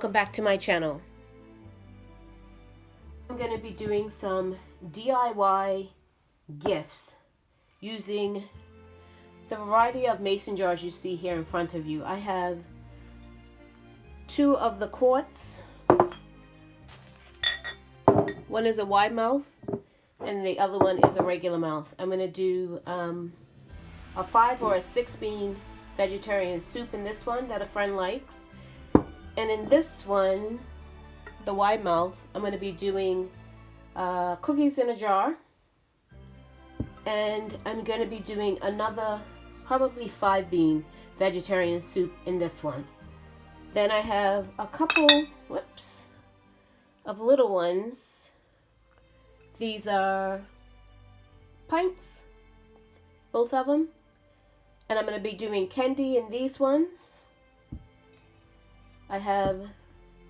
welcome back to my channel. I'm going to be doing some DIY gifts using the variety of mason jars you see here in front of you. I have two of the quartz. One is a wide mouth and the other one is a regular mouth. I'm going to do a 5 or a 6 bean vegetarian soup in this one that a friend likes. And in this one, the wide mouth, I'm going to be doing cookies in a jar. And I'm going to be doing another probably 5 bean vegetarian soup in this one. Then I have a couple, of little ones. These are pints, both of them. And I'm going to be doing candy in these ones. I have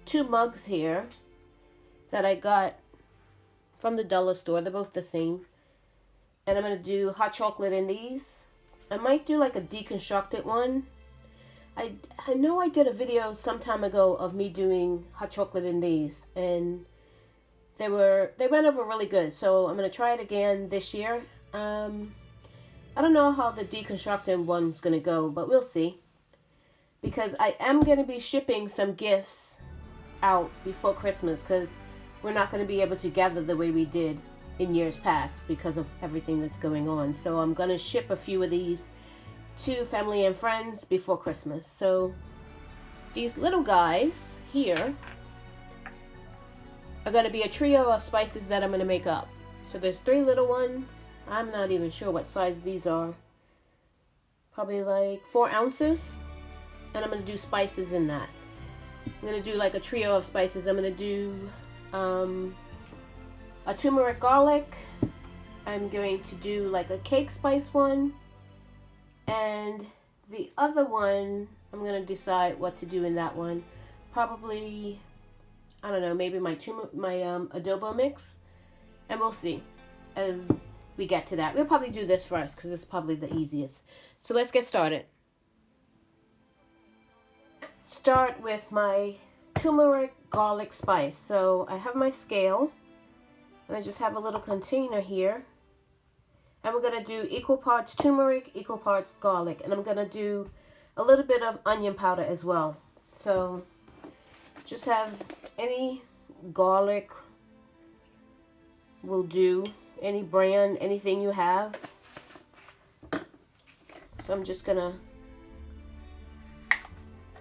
2 mugs here that I got from the dollar store. They're both the same. And I'm going to do hot chocolate in these. I might do like a deconstructed one. I know I did a video some time ago of me doing hot chocolate in these. And they went over really good. So I'm going to try it again this year. I don't know how the deconstructed one's going to go, but we'll see. Because I am going to be shipping some gifts out before Christmas, because we're not going to be able to gather the way we did in years past because of everything that's going on. So I'm going to ship a few of these to family and friends before Christmas. So these little guys here are going to be a trio of spices that I'm going to make up. So there's 3 little ones. I'm not even sure what size these are. Probably like 4 ounces. And I'm going to do spices in that. I'm going to do like a trio of spices. I'm going to do a turmeric garlic. I'm going to do like a cake spice one. And the other one, I'm going to decide what to do in that one. Probably, I don't know, maybe my adobo mix. And we'll see as we get to that. We'll probably do this first because it's probably the easiest. So let's get started. Start with my turmeric garlic spice. So I have my scale and I just have a little container here, and we're going to do equal parts turmeric, equal parts garlic, and I'm going to do a little bit of onion powder as well. So just have any garlic will do, any brand, anything you have. So I'm just going to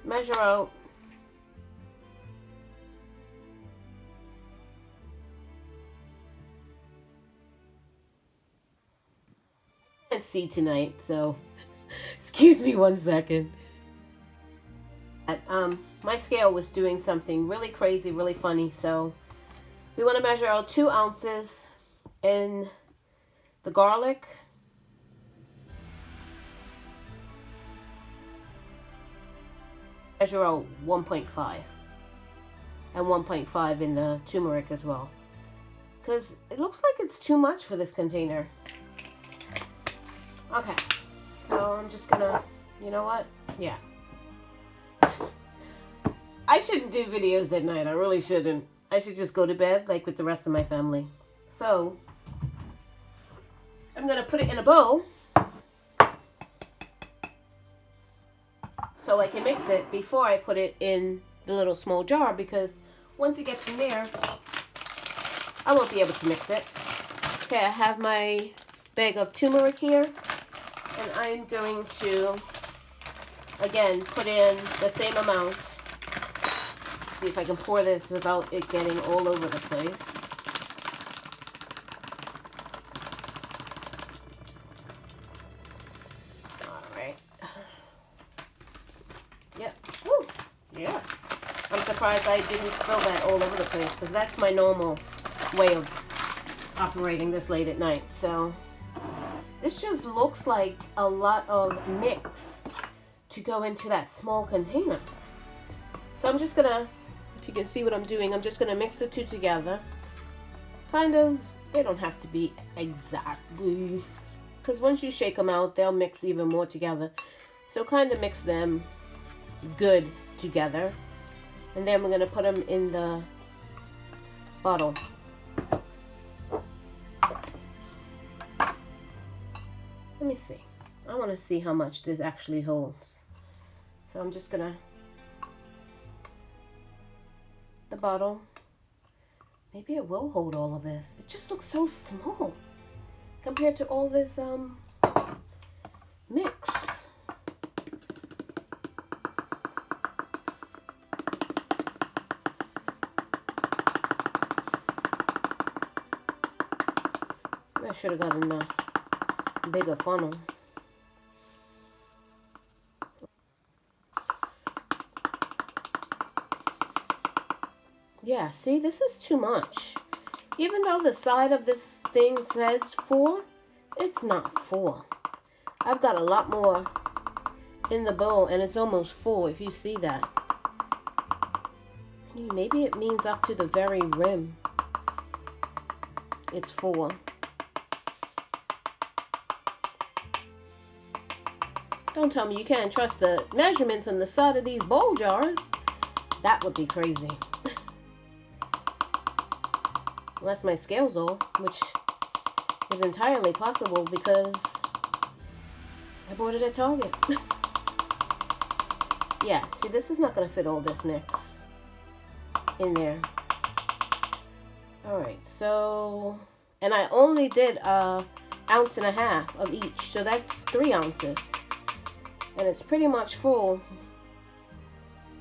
measure out I can't see tonight, so excuse me 1 second. My scale was doing something really crazy, really funny, so we want to measure out 2 ounces in the garlic. Measure out 1.5 and 1.5 in the turmeric as well, because it looks like it's too much for this container. Okay, so I'm just gonna, you know what, yeah, I shouldn't do videos at night. I really shouldn't. I should just go to bed like with the rest of my family. So I'm gonna put it in a bowl so I can mix it before I put it in the little small jar, because once it gets in there, I won't be able to mix it. Okay, I have my bag of turmeric here, and I'm going to, again, put in the same amount. See if I can pour this without it getting all over the place. Yeah, I'm surprised I didn't spill that all over the place, because that's my normal way of operating this late at night. So this just looks like a lot of mix to go into that small container. So I'm just gonna, if you can see what I'm doing, I'm just gonna mix the 2 together. Kind of, they don't have to be exactly, because once you shake them out, they'll mix even more together. So kind of mix them good together. And then we're going to put them in the bottle. Let me see. I want to see how much this actually holds. So I'm just going to... the bottle. Maybe it will hold all of this. It just looks so small compared to all this mix. I should have gotten a bigger funnel. Yeah, see, this is too much. Even though the side of this thing says 4, it's not 4. I've got a lot more in the bowl, and it's almost full, if you see that. Maybe it means up to the very rim. It's 4. Don't tell me you can't trust the measurements on the side of these bowl jars. That would be crazy. Unless my scale's off, which is entirely possible because I bought it at Target. Yeah, see, this is not going to fit all this mix in there. Alright, so... and I only did 1.5 ounces of each, so that's 3 ounces. And it's pretty much full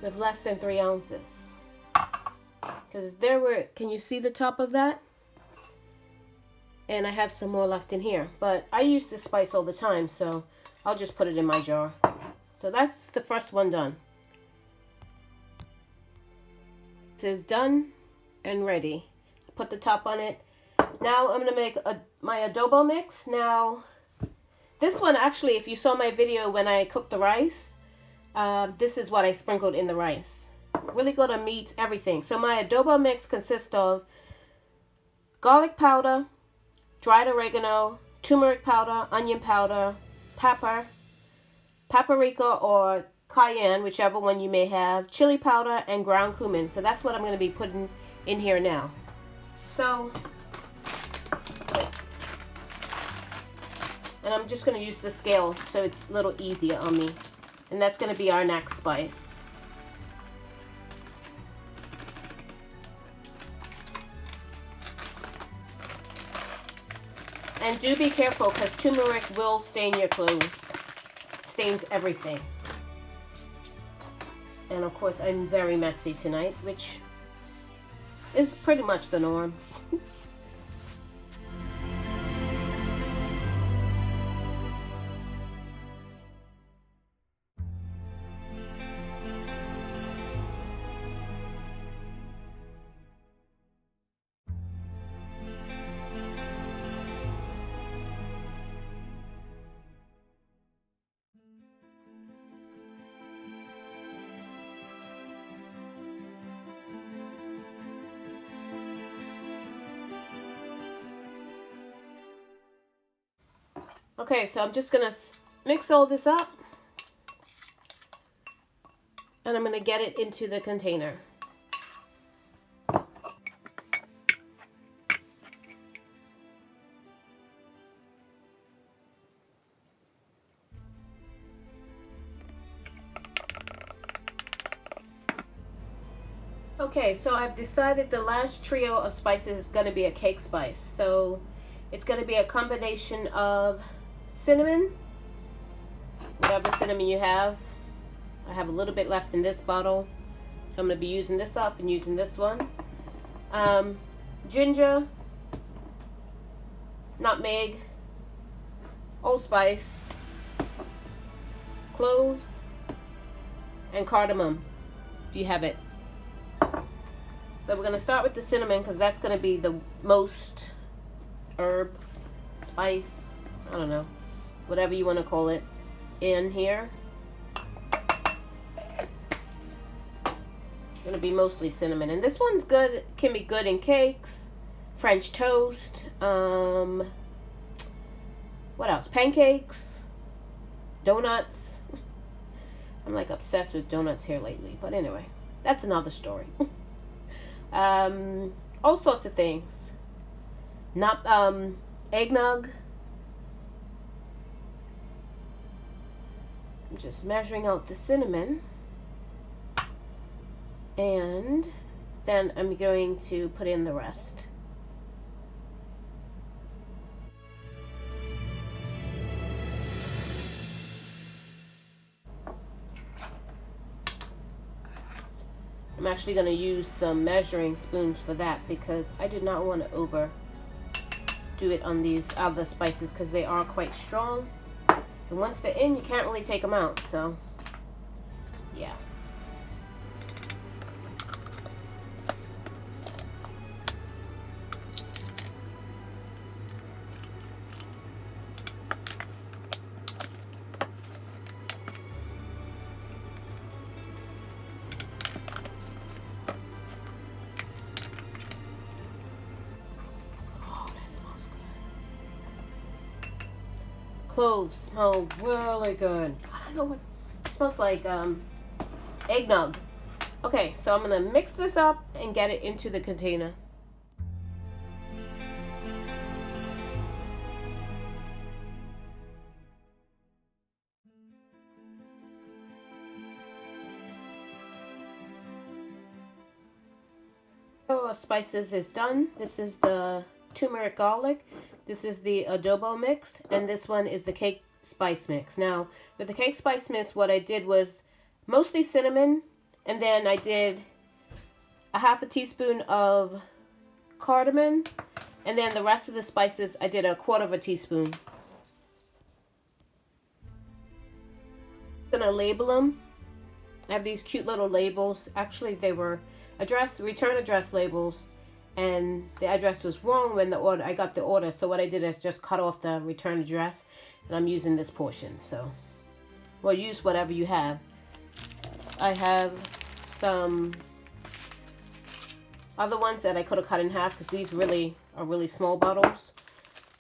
with less than 3 ounces. Because there were, can you see the top of that? And I have some more left in here. But I use this spice all the time, so I'll just put it in my jar. So that's the first one done. This is done and ready. Put the top on it. Now I'm going to make my adobo mix. Now, this one actually, if you saw my video when I cooked the rice, this is what I sprinkled in the rice. Really good on meat, everything. So my adobo mix consists of garlic powder, dried oregano, turmeric powder, onion powder, pepper, paprika or cayenne, whichever one you may have, chili powder, and ground cumin. So that's what I'm going to be putting in here now. So, and I'm just going to use the scale so it's a little easier on me. And that's going to be our next spice. And do be careful because turmeric will stain your clothes. Stains everything. And of course I'm very messy tonight, which is pretty much the norm. Okay, so I'm just going to mix all this up. And I'm going to get it into the container. Okay, so I've decided the last trio of spices is going to be a cake spice. So it's going to be a combination of cinnamon, whatever cinnamon you have. I have a little bit left in this bottle, so I'm going to be using this up and using this one. Ginger, nutmeg, allspice, cloves, and cardamom, if you have it. So we're going to start with the cinnamon because that's going to be the most herb, spice, I don't know, whatever you want to call it, in here. Going to be mostly cinnamon. And this one's good, can be good in cakes, French toast, what else? Pancakes, donuts. I'm like obsessed with donuts here lately, but anyway. that's another story. All sorts of things. Not eggnog. I'm just measuring out the cinnamon, and then I'm going to put in the rest. I'm actually going to use some measuring spoons for that because I did not want to overdo it on these other spices because they are quite strong. And once they're in, you can't really take them out, so yeah. Cloves smell really good. I don't know what it smells like. Eggnog. Okay, so I'm gonna mix this up and get it into the container. So spices is done. This is the turmeric garlic. This is the adobo mix, and this one is the cake spice mix. Now, with the cake spice mix, what I did was mostly cinnamon, and then I did a half a teaspoon of cardamom, and then the rest of the spices I did a quarter of a teaspoon. I'm gonna label them. I have these cute little labels. Actually, they were return address labels, and the address was wrong when I got the order. So what I did is just cut off the return address, and I'm using this portion. So, well, use whatever you have. I have some other ones that I could have cut in half because these really are really small bottles.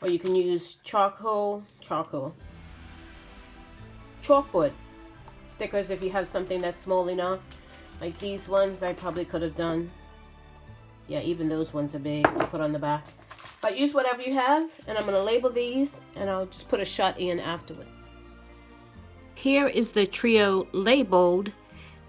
Or you can use chalkboard stickers if you have something that's small enough. Like these ones I probably could have done. Yeah, even those ones are big to put on the back. But use whatever you have, and I'm going to label these, and I'll just put a shot in afterwards. Here is the trio labeled,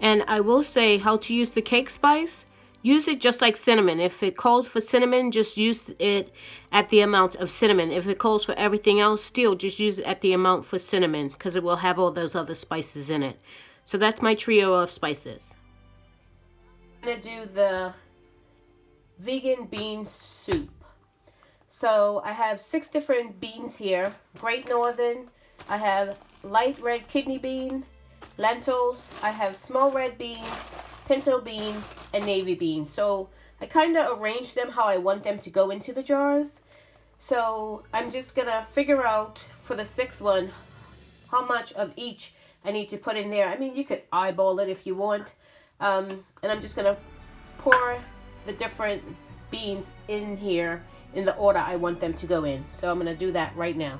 and I will say how to use the cake spice. Use it just like cinnamon. If it calls for cinnamon, just use it at the amount of cinnamon. If it calls for everything else, still just use it at the amount for cinnamon because it will have all those other spices in it. So that's my trio of spices. I'm going to do the vegan bean soup. So I have 6 different beans here. Great Northern. I have light red kidney bean, lentils. I have small red beans, pinto beans, and navy beans. So I kind of arranged them how I want them to go into the jars. So I'm just going to figure out for the 6th one how much of each I need to put in there. I mean, you could eyeball it if you want. And I'm just going to pour the different beans in here in the order I want them to go in. So I'm going to do that right now.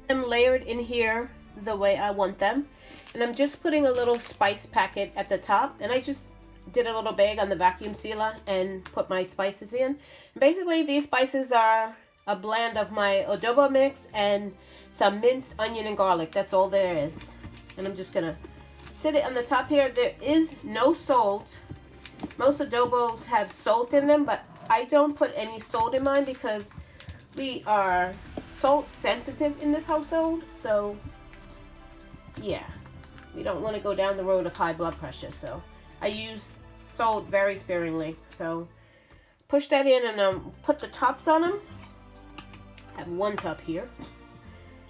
I'm layered in here the way I want them. And I'm just putting a little spice packet at the top, and I just did a little bag on the vacuum sealer and put my spices in. Basically, these spices are a blend of my adobo mix and some minced onion and garlic. That's all there is. And I'm just gonna sit it on the top here. There is no salt. Most adobos have salt in them, but I don't put any salt in mine because we are salt sensitive in this household. So yeah, we don't want to go down the road of high blood pressure. So I use salt very sparingly. So push that in and put the tops on them. I have one top here.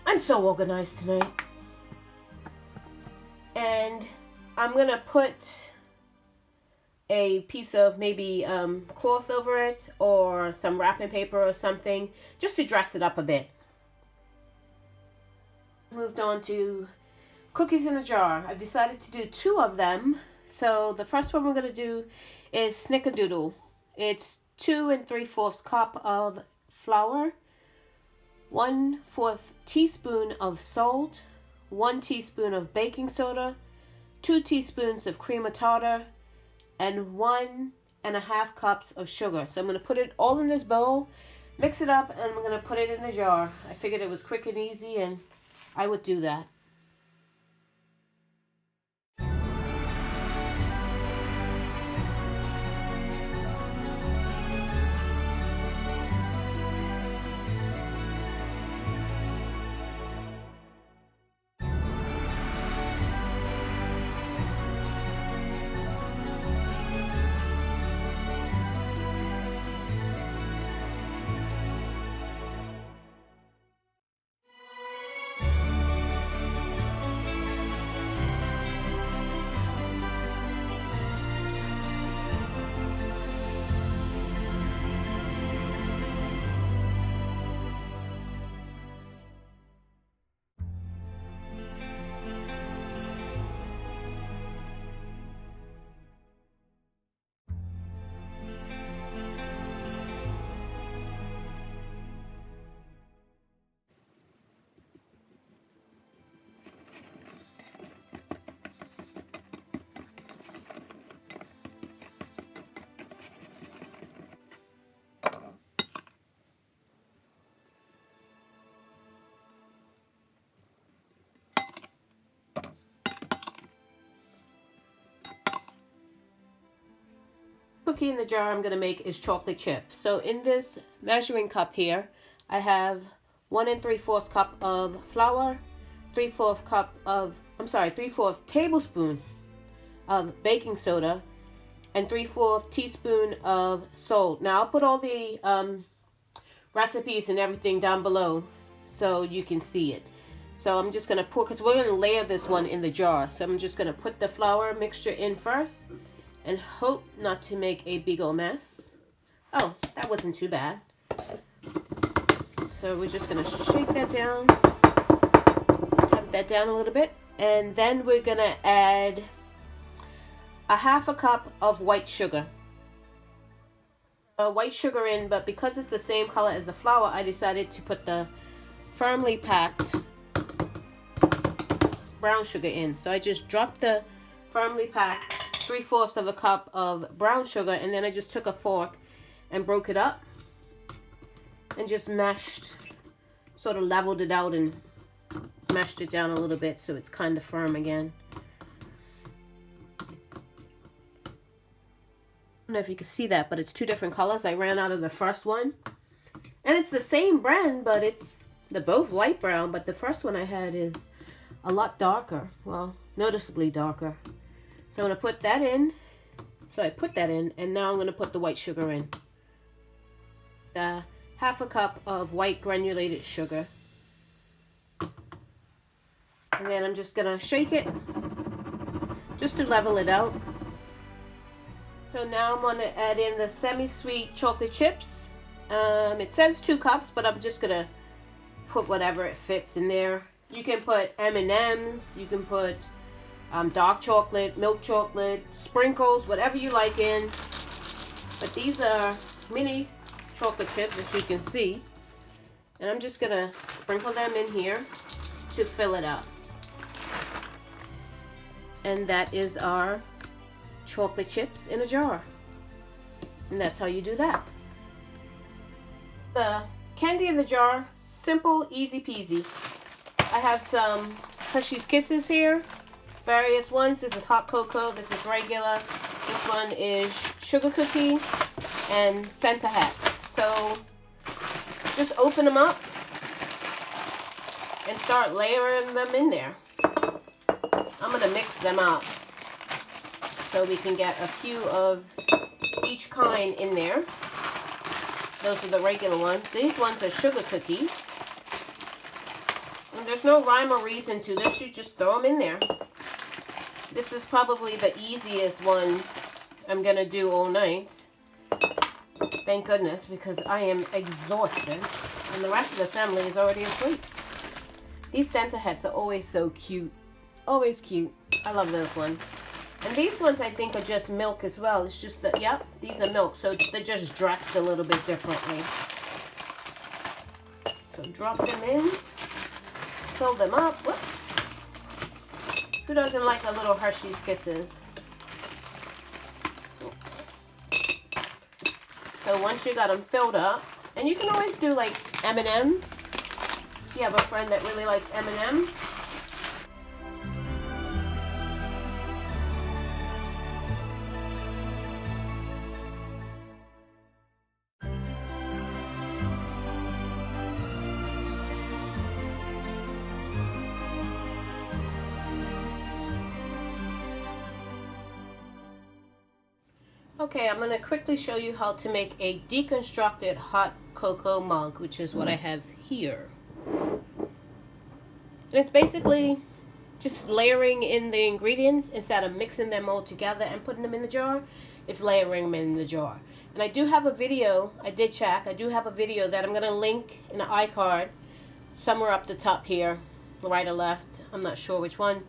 I'm so organized tonight. And I'm gonna put a piece of maybe cloth over it or some wrapping paper or something just to dress it up a bit. Moved on to cookies in a jar. I've decided to do 2 of them. So the first one we're going to do is snickerdoodle. It's 2 3/4 cup of flour, 1/4 teaspoon of salt, 1 teaspoon of baking soda, 2 teaspoons of cream of tartar, and 1.5 cups of sugar. So I'm going to put it all in this bowl, mix it up, and I'm going to put it in the jar. I figured it was quick and easy, and I would do that. Cookie in the jar I'm going to make is chocolate chip. So in this measuring cup here, I have 1 3/4 cup of flour, 3/4 tablespoon of baking soda, and 3/4 teaspoon of salt. Now I'll put all the recipes and everything down below so you can see it. So I'm just going to pour, because we're going to layer this one in the jar. So I'm just going to put the flour mixture in first and hope not to make a big old mess. Oh, that wasn't too bad. So we're just going to shake that down, tap that down a little bit, and then we're going to add 1/2 cup of white sugar. White sugar in, but because it's the same color as the flour, I decided to put the firmly packed brown sugar in. So I just dropped the firmly packed 3/4 cup of brown sugar, and then I just took a fork and broke it up and just mashed, sort of leveled it out and mashed it down a little bit so it's kind of firm again. I don't know if you can see that, but it's 2 different colors. I ran out of the first one, and it's the same brand, but they're both light brown, but the first one I had is a lot darker, well, noticeably darker. So I'm going to put that in. So I put that in, and now I'm going to put the white sugar in. 1/2 cup of white granulated sugar. And then I'm just going to shake it just to level it out. So now I'm going to add in the semi-sweet chocolate chips. It says 2 cups, but I'm just going to put whatever it fits in there. You can put M&Ms, you can put dark chocolate, milk chocolate, sprinkles, whatever you like in. But these are mini chocolate chips, as you can see. And I'm just going to sprinkle them in here to fill it up. And that is our chocolate chips in a jar. And that's how you do that. The candy in the jar, simple, easy peasy. I have some Hershey's Kisses here, various ones. This is hot cocoa, this is regular. This one is sugar cookie and Santa hat. So just open them up and start layering them in there. I'm gonna mix them up so we can get a few of each kind in there. Those are the regular ones. These ones are sugar cookies. And there's no rhyme or reason to this. You just throw them in there. This is probably the easiest one I'm going to do all night. Thank goodness, because I am exhausted. And the rest of the family is already asleep. These Santa hats are always so cute. Always cute. I love those ones. And these ones I think are just milk as well. It's just that, yep, these are milk. So they're just dressed a little bit differently. So drop them in. Fill them up. Whoops. Who doesn't like a little Hershey's Kisses? Oops. So once you got them filled up, and you can always do like M&Ms. If you have a friend that really likes M&Ms. Okay, I'm going to quickly show you how to make a deconstructed hot cocoa mug, which is what I have here. And it's basically just layering in the ingredients instead of mixing them all together and putting them in the jar. It's layering them in the jar. And I do have a video, I did check, I do have a video that I'm going to link in the iCard somewhere up the top here, right or left, I'm not sure which one.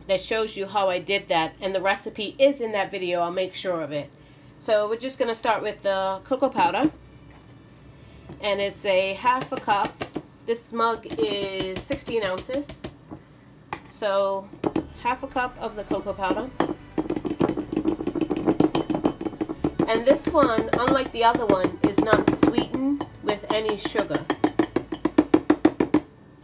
That shows you how I did that, and the recipe is in that video. I'll make sure of it. So we're just going to start with the cocoa powder, and it's a half a cup. This mug is 16 ounces, so half a cup of the cocoa powder. And this one, unlike the other one, is not sweetened with any sugar.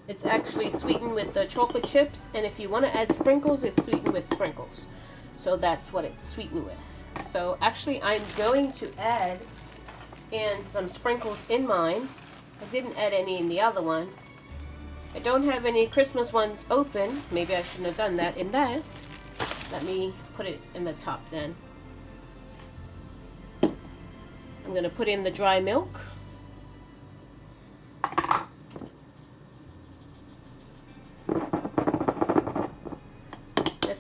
It's actually sweetened with the chocolate chips, and if you want to add sprinkles, it's sweetened with sprinkles. So that's what it's sweetened with. So actually I'm going to add in some sprinkles in mine. I didn't add any in the other one. I don't have any Christmas ones open. Maybe I shouldn't have done that in that. Let me put it in the top then. I'm going to put in the dry milk.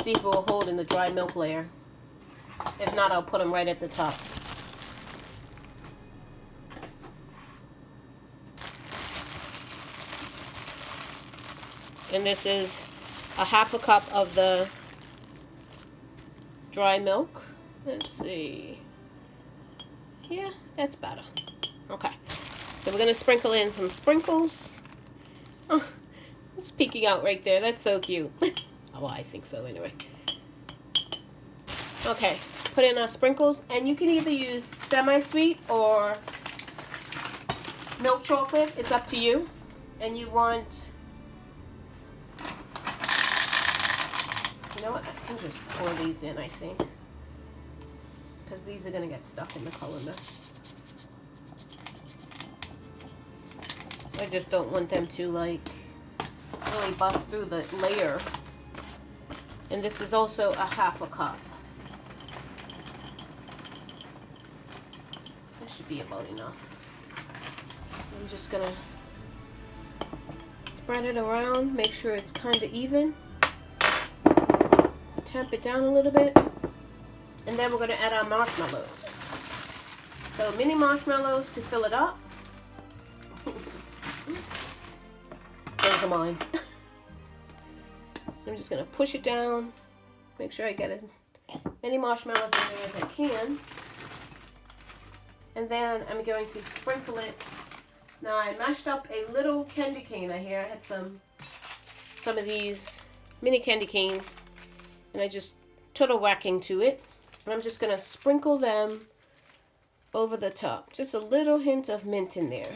See if it will hold in the dry milk layer. If not, I'll put them right at the top. And this is a half a cup of the dry milk. Let's see. Yeah, that's better. Okay. So we're going to sprinkle in some sprinkles. Oh, it's peeking out right there. That's so cute. Well, I think so anyway. Okay, put in our sprinkles, and you can either use semi-sweet or milk chocolate. It's up to you. And you want, you know what, I can just pour these in, I think, because these are going to get stuck in the colander. I just don't want them to like really bust through the layer. And this is also a half a cup. That should be about enough. I'm just gonna spread it around, make sure it's kind of even. Tamp it down a little bit. And then we're gonna add our marshmallows. So mini marshmallows to fill it up. Those are mine. I'm just going to push it down, make sure I get as many marshmallows in there as I can. And then I'm going to sprinkle it. Now I mashed up a little candy cane. I had some of these mini candy canes, and I just turtle whacking to it. And I'm just gonna sprinkle them over the top. Just a little hint of mint in there.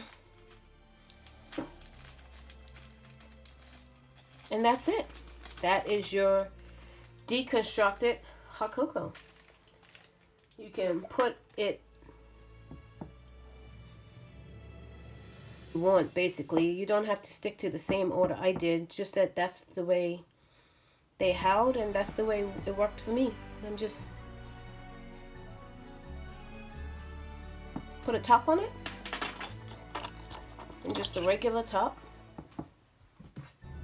And that's it. That is your deconstructed hot cocoa. You can put it you want, basically. You don't have to stick to the same order I did, just that that's the way they held, and that's the way it worked for me. I'm just put a top on it, and just a regular top.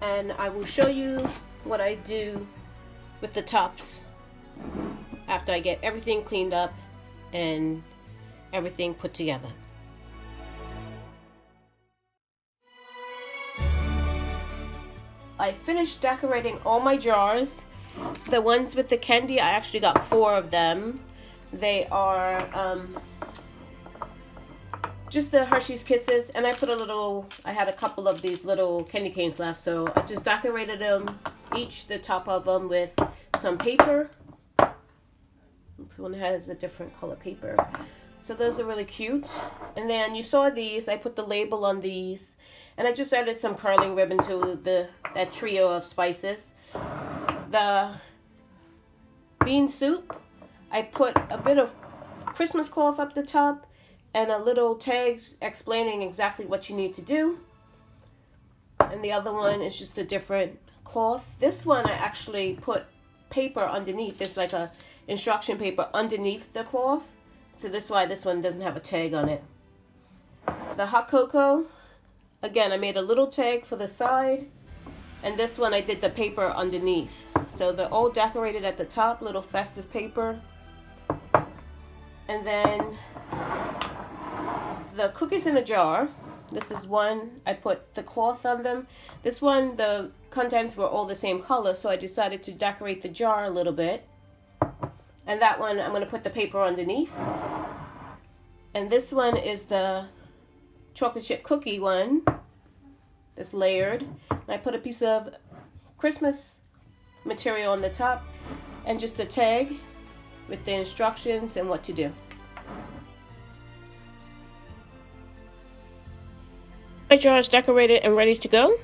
And I will show you what I do with the tops after I get everything cleaned up and everything put together. I finished decorating all my jars. The ones with the candy, I actually got 4 of them. They are just the Hershey's Kisses, and I put I had a couple of these little candy canes left, so I just decorated them, each the top of them, with some paper. This one has a different color paper. So those are really cute. And then you saw these, I put the label on these, and I just added some curling ribbon to that trio of spices. The bean soup, I put a bit of Christmas cloth up the top and a little tags explaining exactly what you need to do. And the other one is just a different cloth. This one I actually put paper underneath. There's like a instruction paper underneath the cloth. So this is why this one doesn't have a tag on it. The hot cocoa, again, I made a little tag for the side. And this one I did the paper underneath. So they're all decorated at the top, little festive paper. And then the cookies in a jar. This is one, I put the cloth on them. This one, the contents were all the same color, so I decided to decorate the jar a little bit. And that one, I'm going to put the paper underneath. And this one is the chocolate chip cookie one. It's layered. And I put a piece of Christmas material on the top and just a tag with the instructions and what to do. My jar is decorated and ready to go.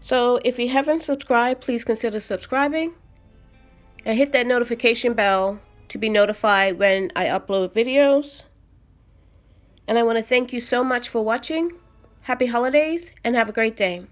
So if you haven't subscribed, please consider subscribing and hit that notification bell to be notified when I upload videos. And I want to thank you so much for watching. Happy holidays and have a great day.